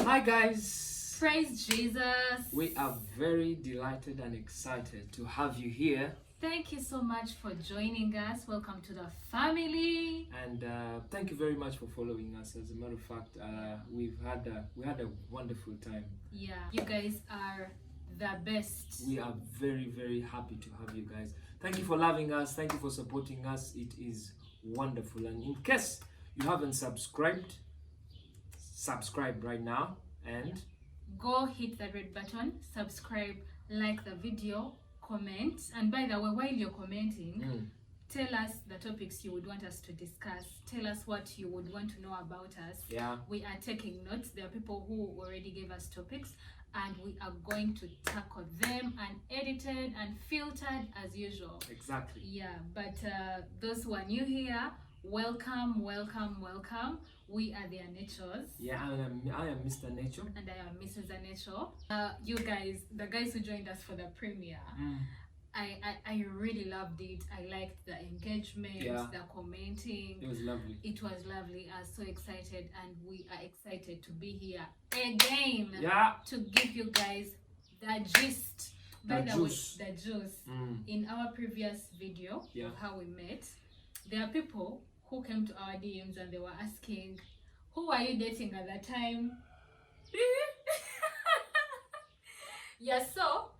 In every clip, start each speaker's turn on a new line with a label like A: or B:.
A: Hi guys,
B: Praise Jesus.
A: we are very delighted and excited to have you here,
B: Thank you so much for joining us. Welcome to the family.
A: and thank you very much for following us. As a matter of fact, we had a wonderful time.
B: Yeah, you guys are the best.
A: We are very happy to have you guys. Thank you for loving us. Thank you for supporting us. It is wonderful. And in case you haven't subscribed, subscribe right now and
B: Go hit the red button, subscribe, like the video, comment. And by the way, while you're commenting, tell us the topics you would want us to discuss. Tell us what you would want to know about us.
A: yeah,
B: We are taking notes. There are people who already gave us topics, and we are going to tackle them and edited and filtered as usual.
A: exactly.
B: Yeah, but those who are new here, welcome. We are the Anechos.
A: Yeah, I am Mr. Nature.
B: And I am Mrs. Anecho. You guys, the guys who joined us for the premiere, I really loved it. I liked the engagement,
A: Yeah.
B: the commenting.
A: It was lovely.
B: It was lovely. I was so excited, and we are excited to be here again
A: Yeah.
B: to give you guys the gist. By
A: The
B: the way,
A: juice.
B: the juice.
A: Mm.
B: In our previous video
A: Yeah.
B: of how we met, there are people who came to our DMs and they were asking, who are you dating at that time? Yeah, so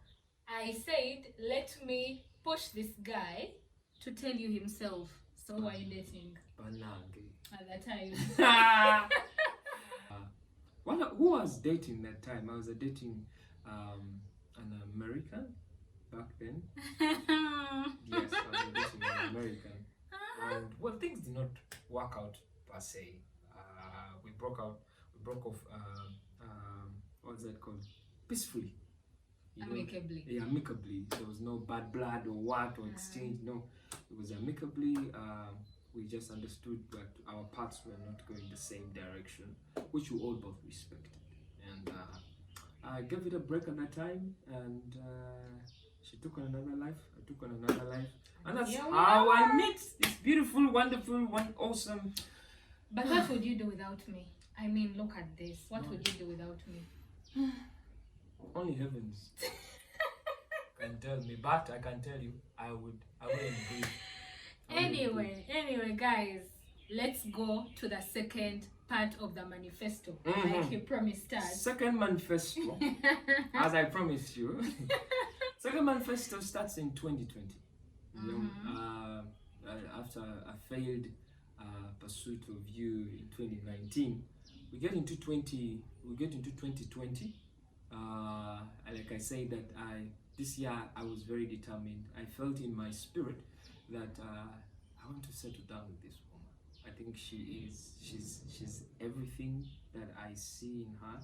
B: I said, let me push this guy to tell you himself. So who are you dating
A: Banange.
B: at that time?
A: Who was dating that time? I was dating an American back then. Yes, I was dating an American. And well, things did not work out per se. We broke off. What's that called? Peacefully. You know?
B: Amicably.
A: Yeah, amicably. There was no bad blood or what or exchange. No, it was amicably. We just understood that our paths were not going the same direction, which we all both respected. And I gave it a break at that time, and she took on another life. I took on another life, and that's
B: Here we
A: how I
B: are.
A: met this beautiful, wonderful, awesome.
B: But what would you do without me? I mean, look at this. What would you do without me?
A: Only heavens can tell me, but I can tell you, I wouldn't breathe.
B: Anyway, guys, let's go to the second part of the manifesto, like you promised us.
A: Second manifesto, as I promised you. Second manifesto starts in 2020. You know, after a failed pursuit of you in 2019, we get into 2020. Like I say that this year I was very determined. I felt in my spirit that I want to settle down with this woman. I think she's everything that I see in her,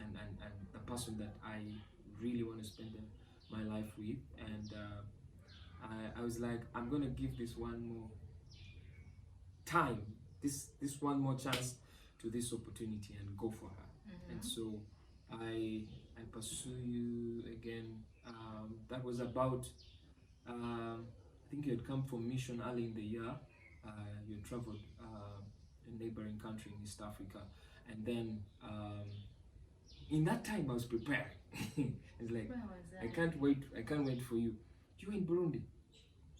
A: and the person that I really want to spend my life with. And I was like, I'm gonna give this one more time, this one more chance to this opportunity and go for her. And so I pursue you again. That was about I think you had come from mission early in the year. You had traveled a neighboring country in East Africa, and then in that time I was preparing. It's like,
B: Where was
A: I can't wait for you. You were in Burundi.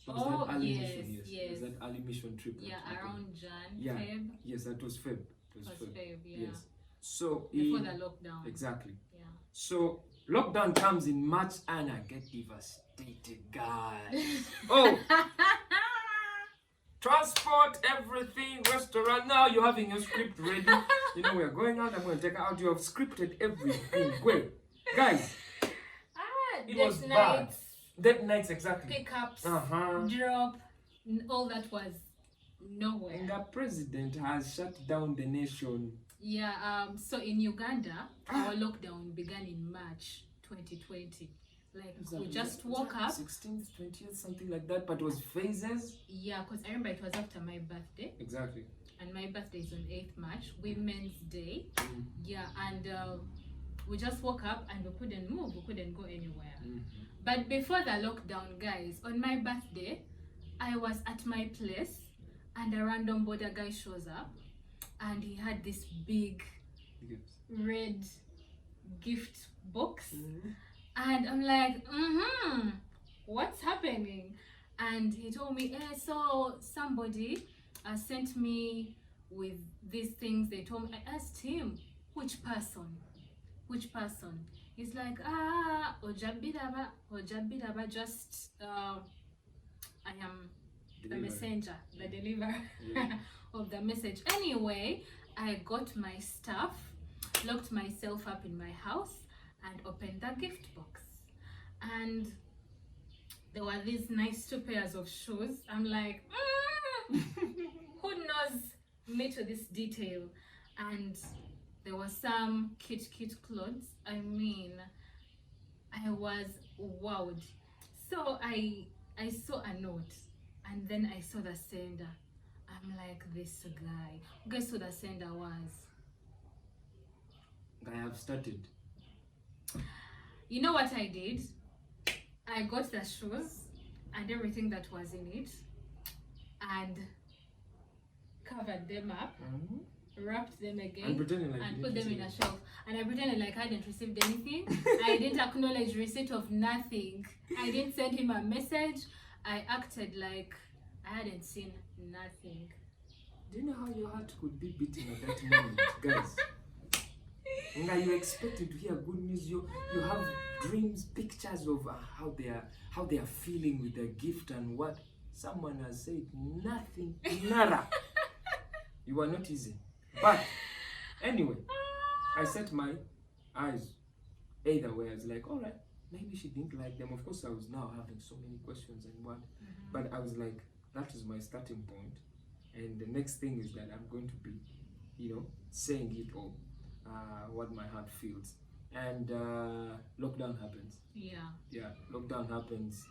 A: It was that early mission, yes. It was that early mission trip.
B: Yeah,
A: that happened.
B: around Jan,
A: Yeah.
B: Feb.
A: Yes, that was Feb. It was
B: Was
A: Feb.
B: Feb, yeah.
A: Yes. So
B: Before the lockdown.
A: exactly.
B: Yeah.
A: So lockdown comes in March and I get devastated, guys. Oh, transport, everything, restaurant. Now you're having your script ready. You know we're going out. I'm going to take out. You have scripted everything. Wait, guys. It was
B: Date
A: bad.
B: nights,
A: That nights exactly.
B: pickups,
A: Uh-huh.
B: drop, all that was nowhere.
A: And the president has shut down the nation.
B: Yeah, so in Uganda, our lockdown began in March 2020. Like, we just woke up.
A: 16th, 20th, something like that, but it was phases.
B: Yeah, because I remember it was after my birthday,
A: Exactly.
B: and my birthday is on 8th March, Women's Day.
A: Mm.
B: Yeah, and we just woke up and we couldn't move, we couldn't go anywhere.
A: Mhm.
B: But before the lockdown, guys, on my birthday, I was at my place and a random border guy shows up and he had this big red gift box. And I'm like, what's happening? And he told me, so somebody sent me with these things. They told me, I asked him, which person? He's like, Ojabiraba, just, I am the messenger, the deliverer of the message. Anyway, I got my stuff, locked myself up in my house, and opened the gift box. And there were these nice 2 pairs of shoes. I'm like, who knows me to this detail? And there were some cute clothes. I mean, I was wowed. So I saw a note, and then I saw the sender. I'm like, this guy. Guess who the sender was?
A: I have started.
B: You know what I did? I got the shoes and everything that was in it and covered them up, wrapped them again, and put them in a shelf. And I pretended like I hadn't received anything. I didn't acknowledge receipt of nothing. I didn't send him a message. I acted like I hadn't seen nothing.
A: Do you know how your heart could be beating at that moment, guys? Now you expected to hear good news. You have dreams, pictures of how they are feeling with their gift, and what someone has said. Nothing, nada. You are not easy. But anyway, I set my eyes either way. I was like, all right, maybe she didn't like them. Of course, I was now having so many questions and what. But I was like, that is my starting point. And the next thing is that I'm going to be, saying it all. What my heart feels. And lockdown happens. Yeah, lockdown happens,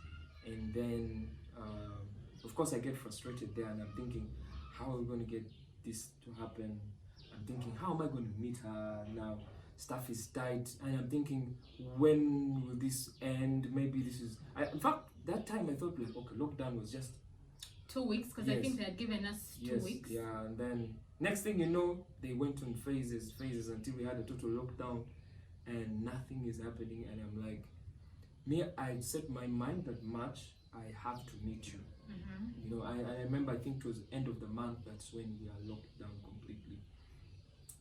A: and then of course I get frustrated there, and I'm thinking, how are we going to get this to happen? I'm thinking, how am I going to meet her now? Stuff is tight, and I'm thinking, when will this end? Maybe this is. In fact, that time I thought like, okay, lockdown was just
B: 2 weeks, because I think they had given us 2 weeks.
A: Yeah, and then next thing you know, they went on phases until we had a total lockdown, and nothing is happening. And I'm like, I set my mind that March I have to meet you. I remember, I think it was end of the month, that's when we are locked down completely.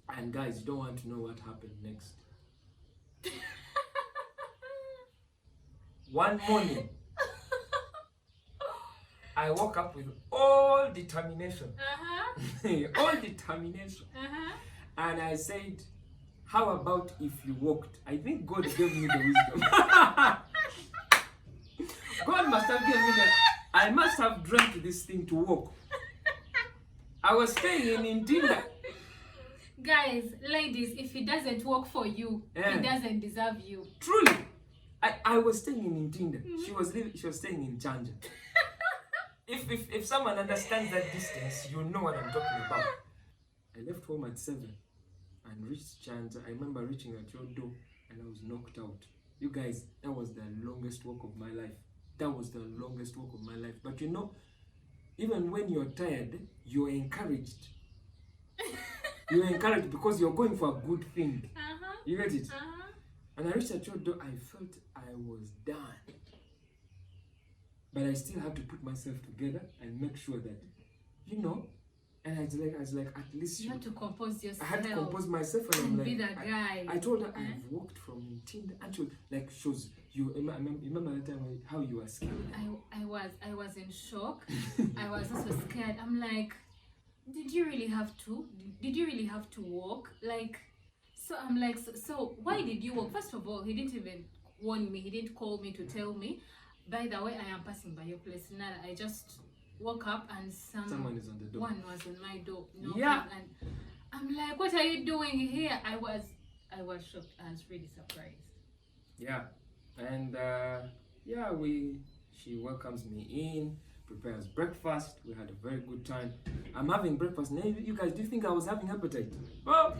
A: And guys, you don't want to know what happened next. One morning, I woke up with all determination. All determination. And I said, how about if you walked? I think God gave me the wisdom. God must have given me that. I must have dreamt this thing to walk. I was staying in Intinda.
B: Guys, ladies, if he doesn't work for you, he doesn't deserve you.
A: Truly. I was staying in Intinda. She was staying in Chanja. If someone understands that distance, you know what I'm talking about. I left home at 7 and reached Chanja. I remember reaching at your door and I was knocked out. You guys, that was the longest walk of my life. But even when you're tired, you're encouraged. You're encouraged because you're going for a good thing. You get it? And I reached at your door, I felt I was done. But I still have to put myself together and make sure that, and I was like, at least
B: you have to compose yourself.
A: I had to compose myself, and I'm like,
B: be the guy.
A: I told her I've walked from Tinder, and she was like, shows you. Remember that time how you were scared?
B: I was in shock. I was also scared. I'm like, did you really have to? Did you really have to walk? Like, so I'm like, so why did you walk? First of all, he didn't even warn me. He didn't call me to tell me. By the way, I am passing by your place. Nada. I just woke up and someone
A: is on the door.
B: One was on my door. And I'm like, what are you doing here? I was shocked. I was really surprised.
A: Yeah. And she welcomes me in, prepares breakfast. We had a very good time. I'm having breakfast. Now, you guys, do you think I was having appetite? Well,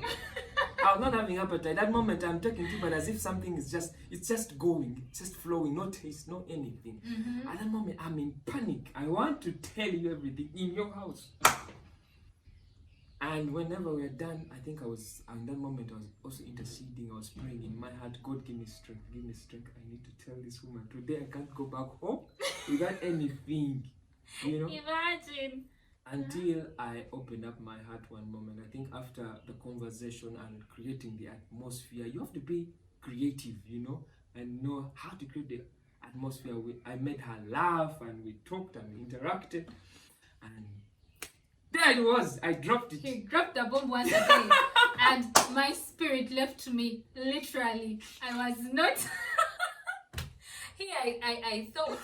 A: I was not having appetite. That moment I'm taking tea, but as if something is it's just going, it's just flowing, no taste, no anything. At that moment I'm in panic. I want to tell you everything in your house. And whenever we are done, I think I was, in that moment, I was also interceding. I was praying in my heart, God, give me strength, give me strength. I need to tell this woman today I can't go back home without anything, you know.
B: Imagine.
A: Until I opened up my heart one moment. I think after the conversation and creating the atmosphere, you have to be creative, you know, and know how to create the atmosphere. I made her laugh and we talked and interacted. And there it was. I dropped it.
B: He dropped the bomb once again. And my spirit left me, literally. I was not... Here, I thought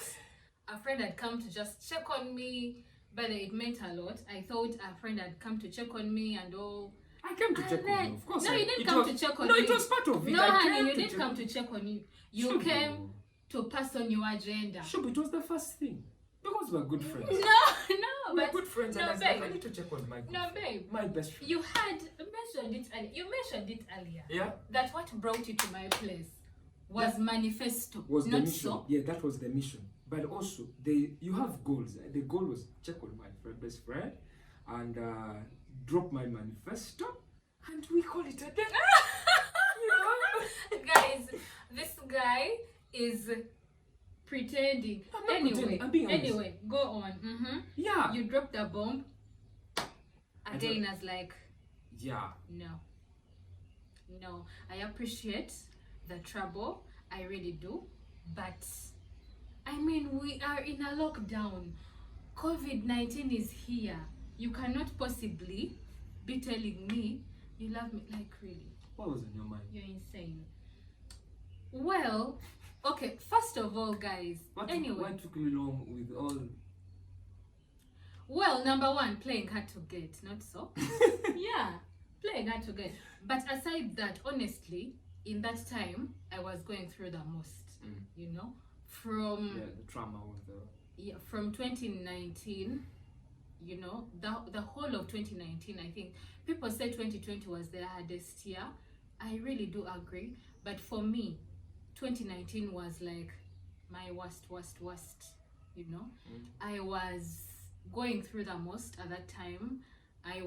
B: a friend had come to just check on me. But it meant a lot. I thought a friend had come to check on me and all.
A: I came to check on you, of course.
B: No, you didn't come to check on me.
A: No, it was part of it.
B: No, honey, you didn't come to check on you. You
A: Sure.
B: came to pass on your agenda.
A: Sure, but it was the first thing. Because we're good friends.
B: No,
A: We're
B: but
A: good friends,
B: no,
A: and I said,
B: babe.
A: I need to check on my good
B: No,
A: friend,
B: babe.
A: my best friend.
B: You had mentioned it earlier. You mentioned it earlier.
A: Yeah?
B: That what brought you to my place was manifesto.
A: Was the
B: not
A: mission.
B: so.
A: Yeah, that was the mission. But also, you have goals. The goal was check on my best friend and drop my manifesto, and we call it a day. You know?
B: Guys, this guy is pretending.
A: I'm not pretending, I'm being honest.
B: Anyway, go on.
A: Yeah.
B: You dropped a bomb. Again, as like,
A: Yeah.
B: no. I appreciate the trouble. I really do. But I mean, we are in a lockdown. COVID-19 is here. You cannot possibly be telling me you love me. Like, really?
A: What was in your mind?
B: You're insane. Well, okay, first of all, guys,
A: Why took you long with all?
B: Well, number one, playing hard to get, not so. Yeah, playing hard to get. But aside that, honestly, in that time, I was going through the most, you know, from
A: the trauma of the...
B: Yeah, from 2019, you know, the whole of 2019, I think people say 2020 was their hardest year. I really do agree. But for me, 2019 was like my worst, you know. I was going through the most at that time. I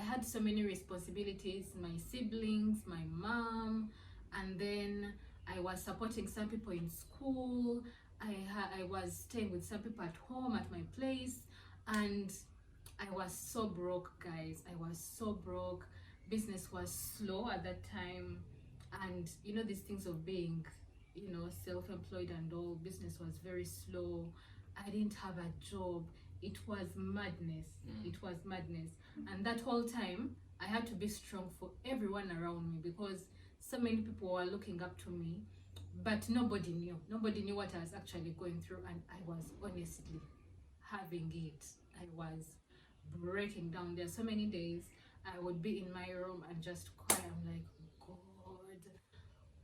B: had so many responsibilities, my siblings, my mom, and then I was supporting some people in school. I was staying with some people at home at my place, and I was so broke, guys. I was so broke. Business was slow at that time, and you know, these things of being, you know, self-employed and all, business was very slow. I didn't have a job. It was madness. It was madness. And that whole time, I had to be strong for everyone around me because so many people were looking up to me, but nobody knew. Nobody knew what I was actually going through, and I was honestly having it. I was breaking down. There are so many days I would be in my room and just cry. I'm like, God,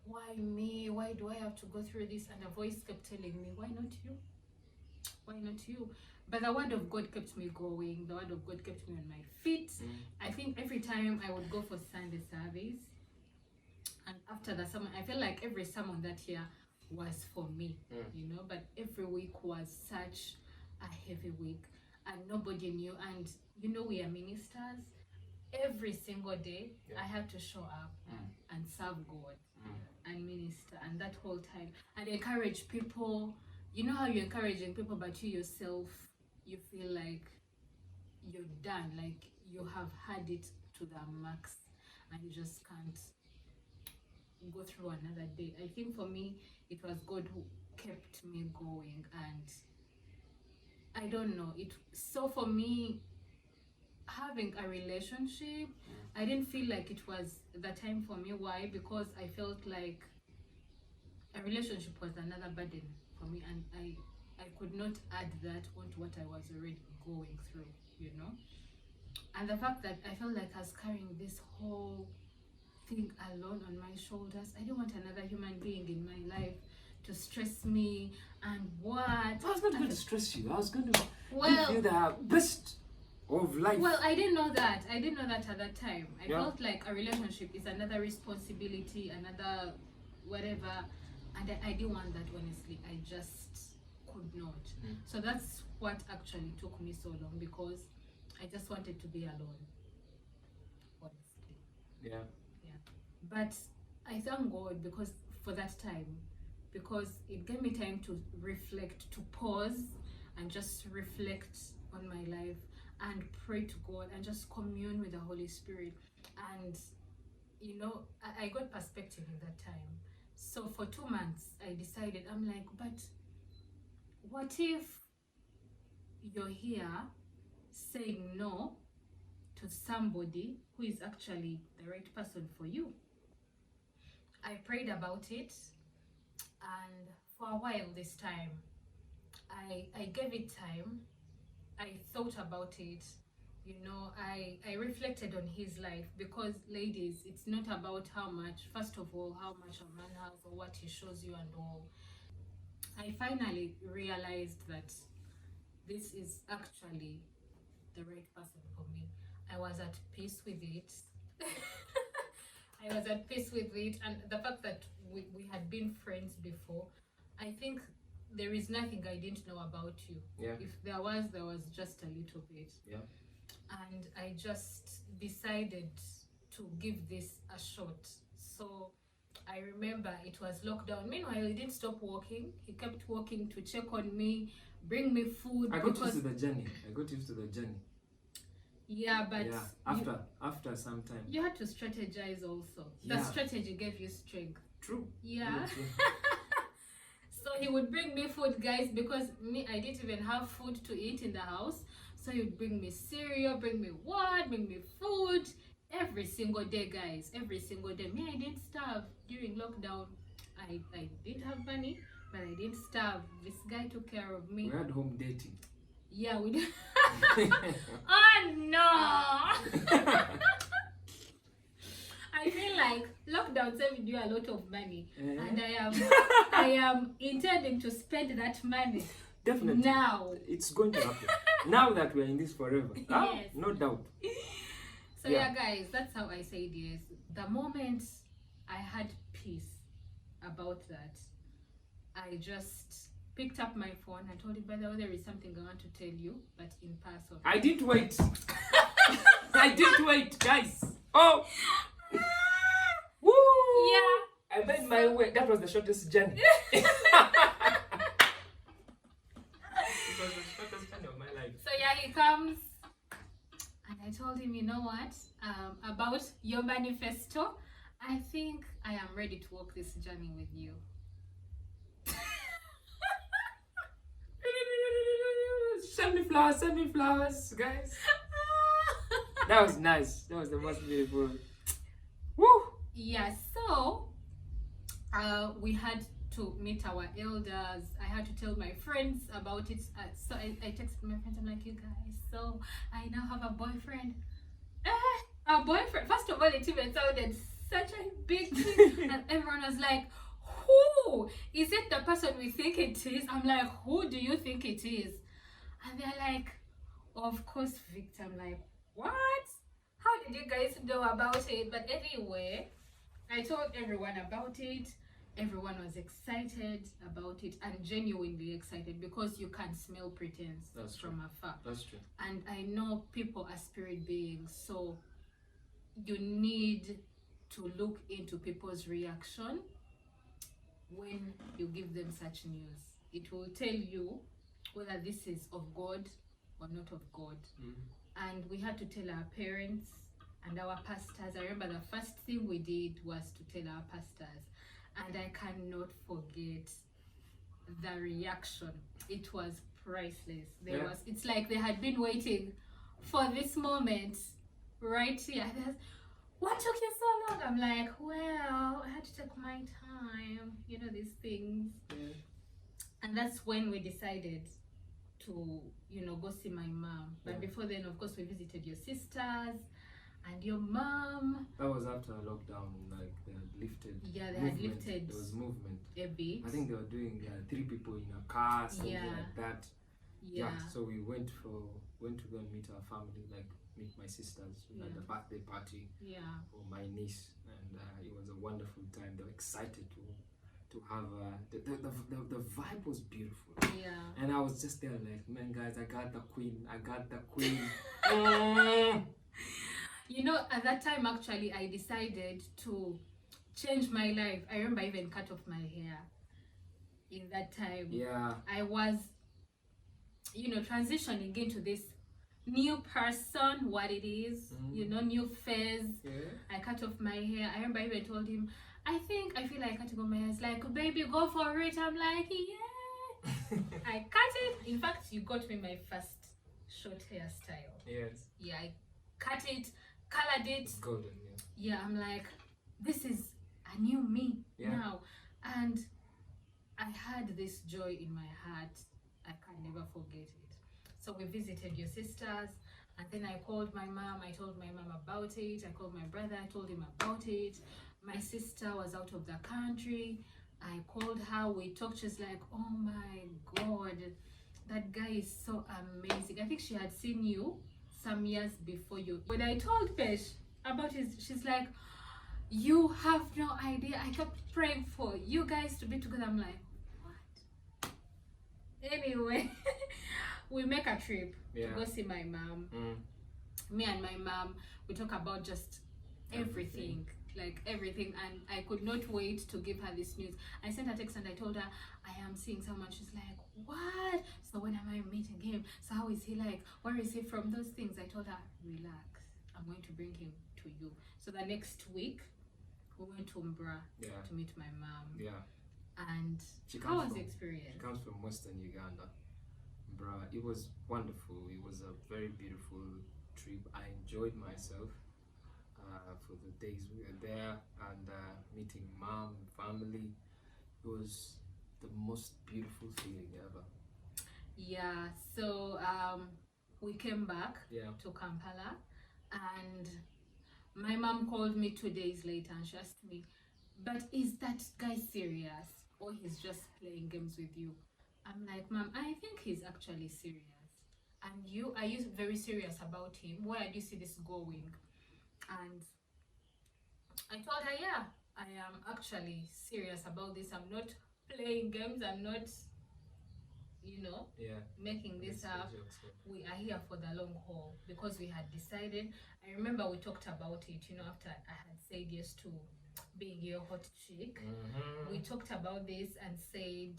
B: why me? Why do I have to go through this? And a voice kept telling me, why not you? Why not you? But the word of God kept me going. The word of God kept me on my feet. I think every time I would go for Sunday service, and after the sermon, I feel like every sermon that year was for me, you know, but every week was such a heavy week and nobody knew. And you know, we are ministers. Every single day, I had to show up and serve God and minister. And that whole time, and encourage people. You know how you're encouraging people, but you yourself, you feel like you're done, like you have had it to the max and you just can't go through another day. I think for me, it was God who kept me going, and I don't know, so for me, having a relationship, I didn't feel like it was the time for me. Why? Because I felt like a relationship was another burden for me, and I could not add that onto what I was already going through, you know. And the fact that I felt like I was carrying this whole thing alone on my shoulders, I didn't want another human being in my life to stress me. And what?
A: I was not going to stress you. I was going to
B: Well,
A: give you the best of life.
B: Well, I didn't know that. I didn't know that at that time. I
A: Yeah.
B: felt like a relationship is another responsibility, another whatever. And I didn't want that, honestly. I just could not. So that's what actually took me so long, because I just wanted to be alone.
A: Yeah.
B: But I thank God because for that time, because it gave me time to reflect, to pause and just reflect on my life and pray to God and just commune with the Holy Spirit. And I got perspective in that time. So for 2 months I decided, I'm like, but what if you're here saying no to somebody who is actually the right person for you? I prayed about it, and for a while this time, I gave it time. I thought about it. I reflected on his life, because ladies, it's not about how much, first of all, how much a man has or what he shows you and all. I finally realized that this is actually the right person for me. I was at peace with it. I was at peace with it, and the fact that we had been friends before, I think there is nothing I didn't know about you.
A: Yeah.
B: If there was just a little bit.
A: Yeah.
B: And I just decided to give this a shot. So I remember it was lockdown. Meanwhile, he didn't stop working. He kept working to check on me, bring me food.
A: I got used to the journey.
B: Yeah, but
A: yeah, after some time.
B: You had to strategize also.
A: Yeah.
B: The strategy gave you strength.
A: True.
B: Yeah.
A: True.
B: So he would bring me food, guys, because I didn't even have food to eat in the house. So he would bring me cereal, bring me what, bring me food every single day, guys. Every single day. Me, I didn't starve during lockdown. I didn't have money, but I didn't starve. This guy took care of me.
A: We had home dating.
B: Yeah, we did. Oh no! I feel like lockdown saved you a lot of money, and I am intending to spend that money.
A: Definitely.
B: Now.
A: It's going to happen. Now that we're in this forever.
B: Yes.
A: No doubt.
B: So yeah, guys, that's how I said yes. The moment I had peace about that, I just picked up my phone and told him, by the way, there is something I want to tell you, but in person.
A: I didn't wait. I didn't wait, guys. Oh. Woo.
B: Yeah.
A: I made my way. That was the shortest journey. It was the shortest journey of my life.
B: So yeah, he comes, and I told him, you know what, about your manifesto, I think I am ready to walk this journey with you.
A: Send me flowers, guys. That was nice. That was the most beautiful. Woo!
B: Yeah, so we had to meet our elders. I had to tell my friends about it. So I texted my friends. I'm like, you guys, so I now have a boyfriend. A boyfriend. First of all, it even sounded such a big thing. And everyone was like, who? Is it the person we think it is? I'm like, who do you think it is? And they're like, of course, Victor. I'm like, what? How did you guys know about it? But anyway, I told everyone about it. Everyone was excited about it, and genuinely excited, because you can smell pretense from afar.
A: That's true.
B: And I know people are spirit beings, so you need to look into people's reaction when you give them such news. It will tell you whether this is of God or not of God. And we had to tell our parents and our pastors. I remember the first thing we did was to tell our pastors, and I cannot forget the reaction. It was priceless. It's like they had been waiting for this moment right here. What took you so long? I'm like, well, I had to take my time, these things. And that's when we decided to, go see my mom. But before then, of course, we visited your sisters and your mom.
A: That was after lockdown, like they had lifted.
B: Yeah, they
A: movement.
B: had lifted.
A: There was movement.
B: A bit.
A: I think they were doing 3 people in a car, something like that.
B: Yeah.
A: So we went to go and meet our family, like meet my sisters. We had a birthday party for my niece, and it was a wonderful time. They were excited to have the vibe was beautiful.
B: Yeah.
A: And I was just there like, man, guys, I got the queen.
B: You know, at that time, actually, I decided to change my life. I remember I even cut off my hair in that time.
A: Yeah.
B: I was, you know, transitioning into this new person, what it is, you know, new phase.
A: Yeah.
B: I cut off my hair. I remember I even told him, I feel like cutting off my hair. It's like, baby, go for it. I'm like, yeah. I cut it. In fact, you got me my first short hairstyle.
A: Yes.
B: Yeah, I cut it, colored it.
A: It's golden, yeah.
B: Yeah, I'm like, this is a new me now. And I had this joy in my heart. I can never forget it. So we visited your sisters, and then I called my mom. I told my mom about it. I called my brother. I told him about it. My sister was out of the country. I called her. We talked. She's like, oh my God, that guy is so amazing. I think she had seen you some years before you. When I told Pesh about it, she's like, you have no idea. I kept praying for you guys to be together. I'm like, what? Anyway, we make a trip to go see my mom. Me and my mom, we talk about just everything, like everything, and I could not wait to give her this news. I sent her a text and I told her I am seeing someone. She's like, what? So when am I meeting him? So how is he like? Where is he from? Those things. I told her, relax, I'm going to bring him to you. So the next week we went to Mbra to meet my mom. And how was the experience?
A: She comes from Western Uganda. Bruh, it was wonderful. It was a very beautiful trip. I enjoyed myself for the days we were there, and meeting mom, family. It was the most beautiful feeling ever.
B: Yeah, so we came back
A: to
B: Kampala, and my mom called me 2 days later and she asked me, but is that guy serious or he's just playing games with you? I'm like, Mom, I think he's actually serious. And are you very serious about him? Where do you see this going? And I told her, yeah, I am actually serious about this. I'm not playing games. I'm not, you know, making this up. We are here for the long haul because we had decided. I remember we talked about it, you know, after I had said yes to being your hot chick. We talked about this and said,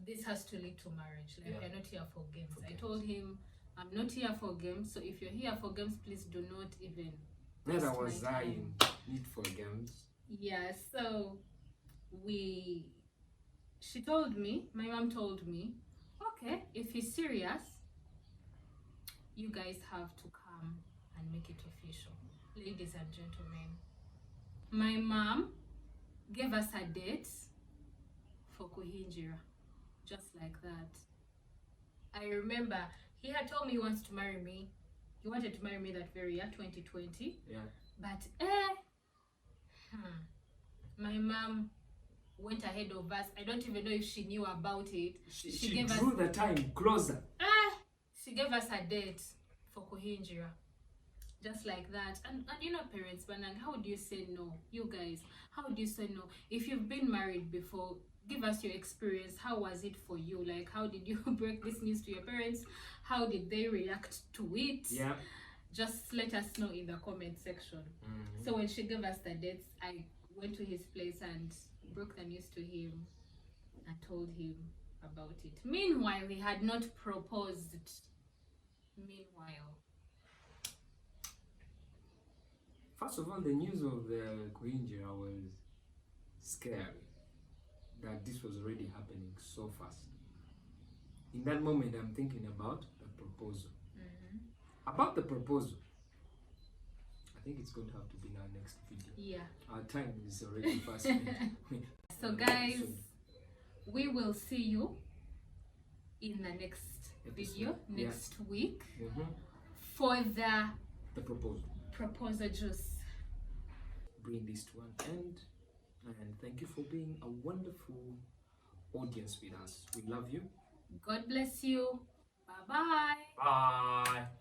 B: this has to lead to marriage. Like, we're not here for games. I told him, I'm not here for games. So if you're here for games, please do not even.
A: Neither was I in need for games.
B: Yeah, so she told me, my mom told me, okay, if he's serious, you guys have to come and make it official. Ladies and gentlemen, my mom gave us a date for Kuhinjira, just like that. I remember he had told me he wants to marry me. He wanted to marry me that very year, 2020. But my mom went ahead of us. I don't even know if she knew about it.
A: She gave drew the time closer.
B: She gave us a date for Kuhinjira, just like that. And you know, parents, Banang, how do you say no? You guys, how do you say no? If you've been married before, give us your experience. How was it for you? Like, how did you break this news to your parents? How did they react to it? Just let us know in the comment section. So when she gave us the dates, I went to his place and broke the news to him and told him about it. Meanwhile, he had not proposed.
A: First of all, the news of the Kuhinjira was scary. That this was already happening so fast. In that moment, I'm thinking about the proposal. About the proposal, I think it's going to have to be in our next video. Our time is already fast.
B: So guys, we will see you in the next video next week for the proposal juice.
A: Bring this to an end, and thank you for being a wonderful audience with us. We love you.
B: God bless you. Bye-bye.
A: Bye.